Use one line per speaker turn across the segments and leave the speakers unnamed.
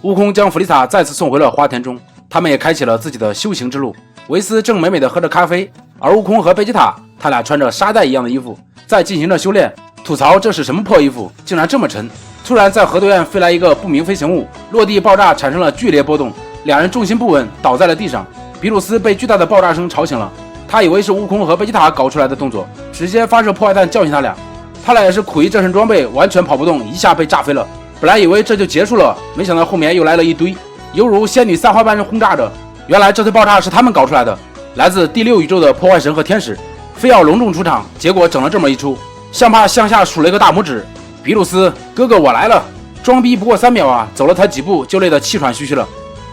悟空将弗利萨再次送回了花田中，他们也开启了自己的修行之路。维斯正美美的喝着咖啡，而悟空和贝吉塔他俩穿着沙袋一样的衣服，在进行着修炼，吐槽这是什么破衣服，竟然这么沉。突然在河对岸飞来一个不明飞行物，落地爆炸产生了剧烈波动，两人重心不稳倒在了地上。比鲁斯被巨大的爆炸声吵醒了，他以为是悟空和贝吉塔搞出来的动作，直接发射破坏弹教训他俩。他俩也是苦于这身装备完全跑不动，一下被炸飞了。本来以为这就结束了，没想到后面又来了一堆，犹如仙女散花般轰炸着。原来这次爆炸是他们搞出来的，来自第6宇宙的破坏神和天使，非要隆重出场，结果整了这么一出。相怕向下数了一个大拇指，比鲁斯哥哥我来了。装逼不过3秒啊，走了才几步就累得气喘吁吁了。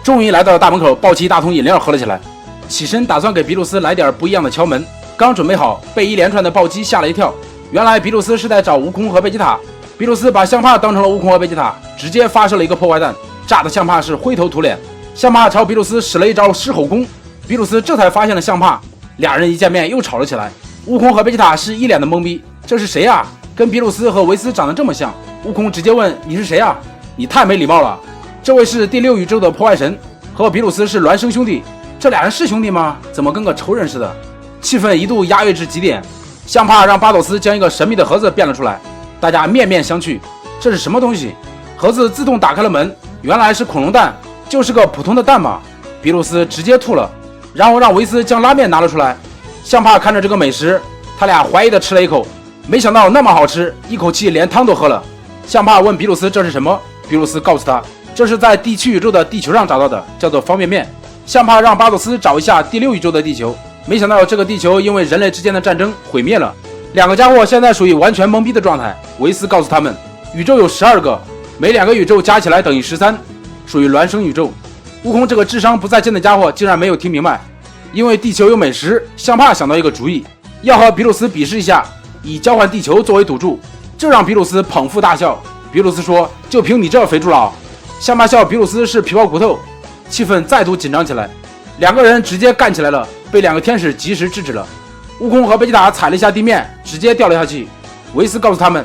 终于来到了大门口，抱起一大桶饮料喝了起来，起身打算给比鲁斯来点不一样的敲门，刚准备好，被一连串的暴击吓了一跳。原来比鲁斯是在找悟空和贝吉塔，比鲁斯把相怕当成了悟空和贝吉塔，直接发射了一个破坏弹，炸得相怕是灰头土脸。相怕朝比鲁斯使了一招狮吼功，比鲁斯这才发现了相怕，俩人一见面又吵了起来。悟空和贝吉塔是一脸的懵逼，这是谁啊？跟比鲁斯和维斯长得这么像。悟空直接问你是谁啊？你太没礼貌了。这位是第6宇宙的破坏神，和比鲁斯是孪生兄弟，这俩人是兄弟吗？怎么跟个仇人似的？气氛一度压抑至极点。相怕让巴朵斯将一个神秘的盒子变了出来，大家面面相觑，这是什么东西？盒子自动打开了门，原来是恐龙蛋，就是个普通的蛋嘛。比鲁斯直接吐了，然后让维斯将拉面拿了出来。相怕看着这个美食，他俩怀疑的吃了一口，没想到那么好吃，一口气连汤都喝了。相怕问比鲁斯这是什么，比鲁斯告诉他这是在第7宇宙的地球上找到的，叫做方便面。相怕让巴朵斯找一下第6宇宙的地球，没想到这个地球因为人类之间的战争毁灭了，两个家伙现在属于完全懵逼的状态。维斯告诉他们，宇宙有12个，每2个宇宙加起来等于13，属于孪生宇宙。悟空这个智商不在线的家伙竟然没有听明白，因为地球有美食，相怕想到一个主意，要和比鲁斯比试一下，以交换地球作为赌注，这让比鲁斯捧腹大笑。比鲁斯说，就凭你这肥猪佬。相怕笑比鲁斯是皮包骨头，气氛再度紧张起来，两个人直接干起来了，被2个天使及时制止了。悟空和贝吉塔踩了一下地面，直接掉了下去。维斯告诉他们，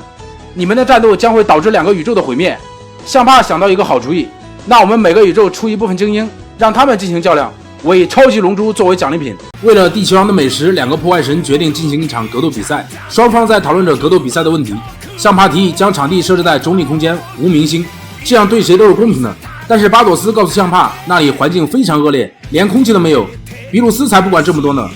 你们的战斗将会导致2个宇宙的毁灭。相怕想到一个好主意，那我们每个宇宙出一部分精英，让他们进行较量，我以超级龙珠作为奖励品。为了地球上的美食，2个破坏神决定进行一场格斗比赛，双方在讨论着格斗比赛的问题。相怕提议将场地设置在中立空间，无明星，这样对谁都是公平的。但是巴朵斯告诉相怕，那里环境非常恶劣，连空气都没有。比鲁斯才不管这么多呢，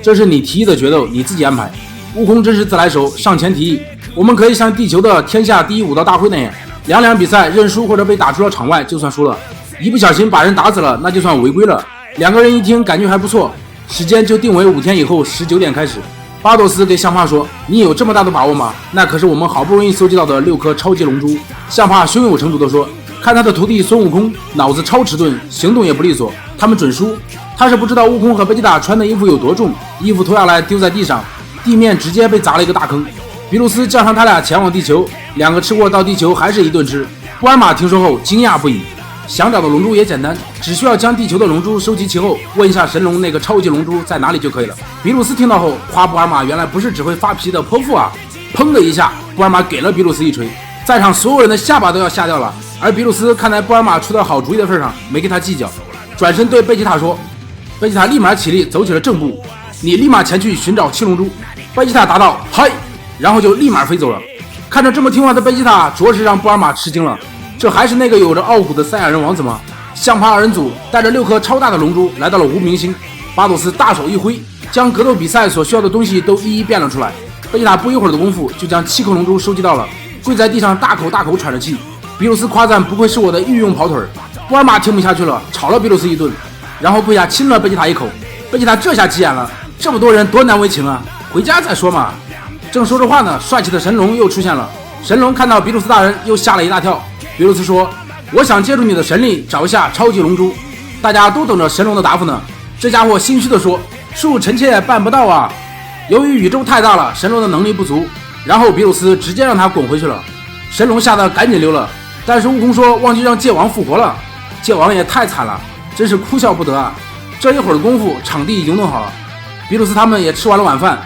这是你提议的决斗，你自己安排。悟空真是自来熟，上前提议，我们可以像地球的天下第一武道大会那样，2比赛，认输或者被打出了场外就算输了，一不小心把人打死了那就算违规了。2个人一听感觉还不错，时间就定为5天以后19点开始。巴朵斯给相怕说，你有这么大的把握吗？那可是我们好不容易搜集到的6颗超级龙珠。相怕胸有成竹地说，看他的徒弟孙悟空脑子超迟钝，行动也不利索，他们准输。他是不知道悟空和贝吉塔穿的衣服有多重，衣服脱下来丢在地上，地面直接被砸了一个大坑。比鲁斯叫上他俩前往地球，2个吃货到地球还是一顿吃。布尔玛听说后惊讶不已，想找的龙珠也简单，只需要将地球的龙珠收集齐后，问一下神龙那个超级龙珠在哪里就可以了。比鲁斯听到后夸布尔玛原来不是只会发脾气的泼妇啊，砰的一下，布尔玛给了比鲁斯一锤，在场所有人的下巴都要吓掉了。而比鲁斯看在布尔玛出的好主意的份上，没跟他计较，转身对贝吉塔说，贝吉塔立马起立走起了正步，你立马前去寻找7龙珠。贝吉塔答道嗨，然后就立马飞走了。看着这么听话的贝吉塔，着实让布尔玛吃惊了，这还是那个有着傲骨的赛亚人王子吗？相怕2人组带着6颗超大的龙珠来到了无名星，巴朵斯大手一挥，将格斗比赛所需要的东西都一一变了出来。贝吉塔不一会儿的功夫就将7颗龙珠收集到了，跪在地上大口大口喘着气。比鲁斯夸赞不愧是我的御用跑腿。布尔玛听不下去了，吵了比鲁斯一顿，然后跪下亲了贝吉塔一口。贝吉塔这下急眼了，这么多人多难为情啊，回家再说嘛。正说着话呢，帅气的神龙又出现了。神龙看到比鲁斯大人又吓了一大跳。比鲁斯说，我想借助你的神力找一下超级龙珠。大家都等着神龙的答复呢。这家伙心虚地说，恕臣妾办不到啊。由于宇宙太大了，神龙的能力不足，然后比鲁斯直接让他滚回去了。神龙吓得赶紧溜了，但是悟空说忘记让界王复活了。界王也太惨了，真是哭笑不得啊。这一会儿的功夫，场地已经弄好了，比鲁斯他们也吃完了晚饭。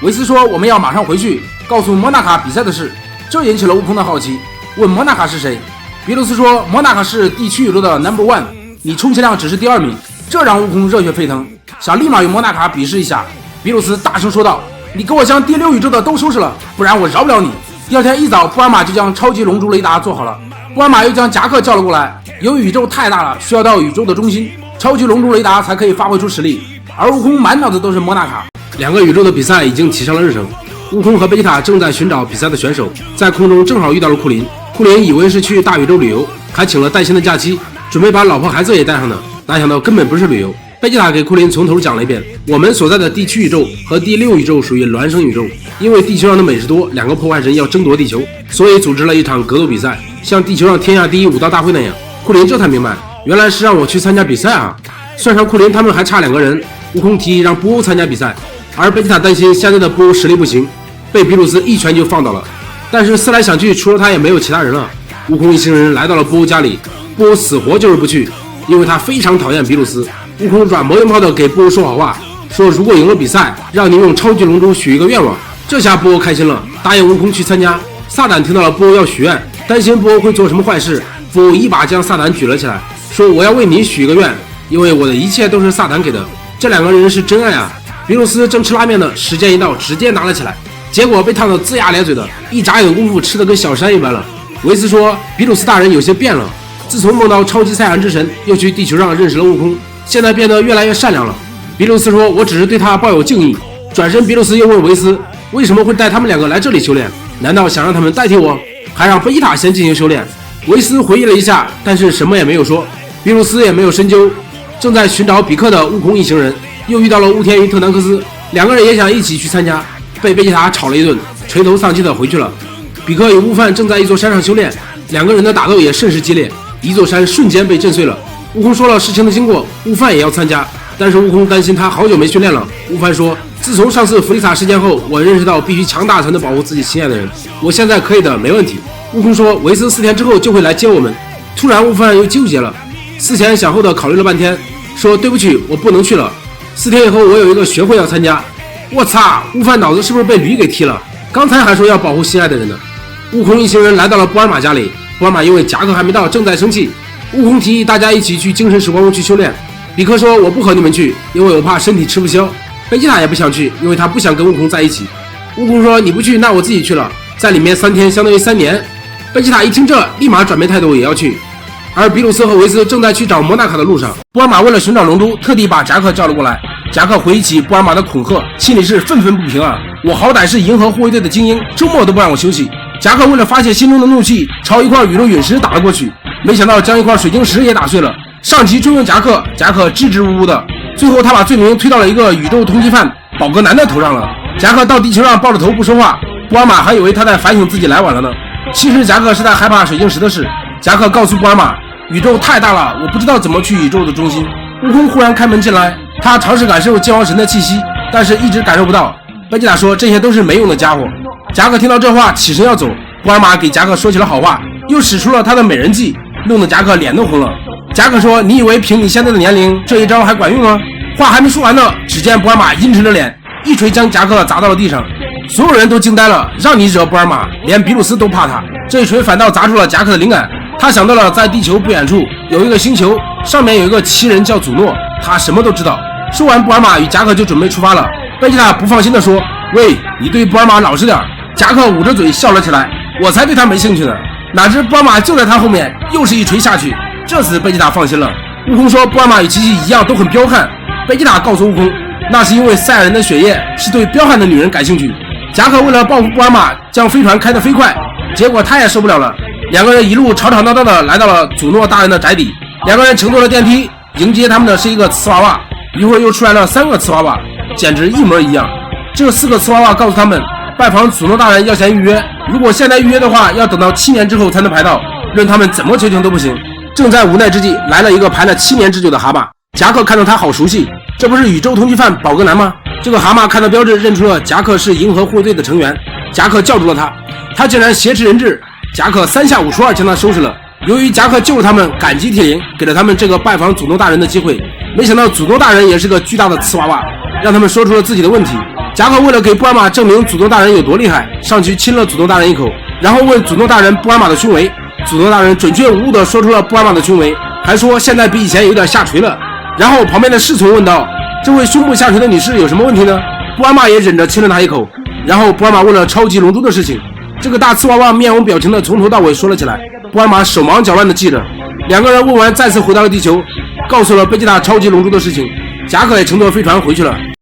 维斯说，我们要马上回去告诉莫娜卡比赛的事，这引起了悟空的好奇，问莫娜卡是谁。比鲁斯说莫纳卡是地区宇宙的 No.1， 你充其量只是第2名，这让悟空热血沸腾，想立马与莫纳卡比试一下。比鲁斯大声说道，你给我将第6宇宙的都收拾了，不然我饶不了你。第二天一早，布尔玛就将超级龙珠雷达做好了，布尔玛又将夹克叫了过来，由于宇宙太大了，需要到宇宙的中心，超级龙珠雷达才可以发挥出实力。而悟空满脑子都是莫纳卡。2个宇宙的比赛已经提上了日程，悟空和贝吉塔正在寻找比赛的选手，在空中正好遇到了库林。库林以为是去大宇宙旅游，还请了带薪的假期，准备把老婆孩子也带上呢，哪想到根本不是旅游。贝吉塔给库林从头讲了一遍，我们所在的地区宇宙和第6宇宙属于孪生宇宙，因为地球上的美食多，2个破坏神要争夺地球，所以组织了一场格斗比赛，像地球上天下第一武道大会那样。库林这才明白，原来是让我去参加比赛啊！算上库林，他们还差2个人。悟空提议让布欧参加比赛，而贝吉塔担心现在的布欧实力不行，被比鲁斯一拳就放倒了。但是思来想去，除了他也没有其他人了。悟空一行人来到了布欧家里，布欧死活就是不去，因为他非常讨厌比鲁斯。悟空软磨硬泡的给布欧说好话，说如果赢了比赛，让你用超级龙珠许一个愿望。这下布欧开心了，答应悟空去参加。撒旦听到了布欧要许愿，担心布欧会做什么坏事，布欧一把将撒旦举了起来，说我要为你许一个愿，因为我的一切都是撒旦给的。这2个人是真爱啊！比鲁斯正吃拉面呢，时间一到，直接拿了起来，结果被烫得龇牙咧嘴的，一眨眼功夫吃得跟小山一般了。维斯说比鲁斯大人有些变了，自从梦到超级赛亚人之神，又去地球上认识了悟空，现在变得越来越善良了。比鲁斯说我只是对他抱有敬意。转身比鲁斯又问维斯为什么会带他们2个来这里修炼，难道想让他们代替我，还让贝吉塔先进行修炼？维斯回忆了一下，但是什么也没有说。比鲁斯也没有深究。正在寻找比克的悟空一行人又遇到了乌天与特南克斯，2个人也想一起去参加，被贝吉塔吵了一顿，垂头丧气的回去了。比克与悟饭正在一座山上修炼，2个人的打斗也甚是激烈，一座山瞬间被震碎了。悟空说了事情的经过，悟饭也要参加，但是悟空担心他好久没训练了。悟饭说自从上次弗利萨事件后，我认识到必须强大才能保护自己心爱的人，我现在可以的，没问题。悟空说维斯4天之后就会来接我们。突然悟饭又纠结了，思前想后的考虑了半天，说对不起，我不能去了。4天以后我有一个学会要参加。我擦，悟饭脑子是不是被驴给踢了？刚才还说要保护心爱的人呢。悟空一行人来到了布尔玛家里，布尔玛因为夹克还没到，正在生气。悟空提议大家一起去精神时光屋去修炼。比克说我不和你们去，因为我怕身体吃不消。贝吉塔也不想去，因为他不想跟悟空在一起。悟空说你不去，那我自己去了，在里面3天相当于3年。贝吉塔一听这，立马转变态度，也要去。而比鲁斯和维斯正在去找莫纳卡的路上，布尔玛为了寻找龙珠，特地把夹克叫了过来。夹克回忆起布尔玛的恐吓，心里是愤愤不平啊！我好歹是银河护卫队的精英，周末都不让我休息。夹克为了发泄心中的怒气，朝一块宇宙陨石打了过去，没想到将一块水晶石也打碎了。上级追问夹克，夹克支支吾吾的，最后他把罪名推到了一个宇宙通缉犯宝格南的头上了。夹克到地球上抱着头不说话，布尔玛还以为他在反省自己来晚了呢。其实夹克是在害怕水晶石的事。夹克告诉布尔玛，宇宙太大了，我不知道怎么去宇宙的中心。悟空忽然开门进来，他尝试感受界王神的气息，但是一直感受不到。贝吉塔说这些都是没用的家伙。夹克听到这话起身要走，布尔玛给夹克说起了好话，又使出了他的美人计，弄得夹克脸都红了。夹克说你以为凭你现在的年龄这一招还管用吗？话还没说完呢，只见布尔玛阴沉着脸，一锤将夹克砸到了地上。所有人都惊呆了，让你惹布尔玛，连比鲁斯都怕他。这一锤反倒砸出了夹克的灵感，他想到了在地球不远处有一个星球，上面有一个奇人叫祖诺，他什么都知道。说完，布尔玛与夹克就准备出发了。贝吉塔不放心地说，喂，你对布尔玛老实点。夹克捂着嘴笑了起来，我才对他没兴趣呢。哪知布尔玛就在他后面又是一锤下去，这次贝吉塔放心了。悟空说布尔玛与琪琪一样都很彪悍，贝吉塔告诉悟空，那是因为赛亚人的血液是对彪悍的女人感兴趣。夹克为了报复布尔玛，将飞船开得飞快，结果他也受不了了。2个人一路吵吵闹闹的来到了祖诺大人的宅邸，2个人乘坐了电梯，迎接他们的是一个瓷娃娃，一会儿又出来了3个瓷娃娃，简直一模一样。这4个瓷娃娃告诉他们，拜访祖诺大人要先预约，如果现在预约的话，要等到7年之后才能排到，任他们怎么求情都不行。正在无奈之际，来了一个排了7年之久的蛤蟆。夹克看到他好熟悉，这不是宇宙通缉犯宝格南吗？这个蛤蟆看到标志认出了夹克是银河护卫队的成员，夹克叫住了他，他竟然挟持人质，夹克3下5除2将他收拾了。由于夹克救了他们，感激涕零，给了他们这个拜访祖诺大人的机会。没想到祖诺大人也是个巨大的瓷娃娃，让他们说出了自己的问题。夹克为了给布尔玛证明祖诺大人有多厉害，上去亲了祖诺大人一口，然后问祖诺大人布尔玛的胸围。祖宗大人准确无误地说出了布尔玛的雄伟，还说现在比以前有点下垂了。然后旁边的侍从问道：“这位胸部下垂的女士有什么问题呢？”布尔玛也忍着亲了她一口。然后布尔玛问了超级龙珠的事情，这个大瓷娃娃面无表情的从头到尾说了起来。布尔玛手忙脚乱地记着。两个人问完，再次回到了地球，告诉了贝吉塔超级龙珠的事情。贾克也乘坐飞船回去了。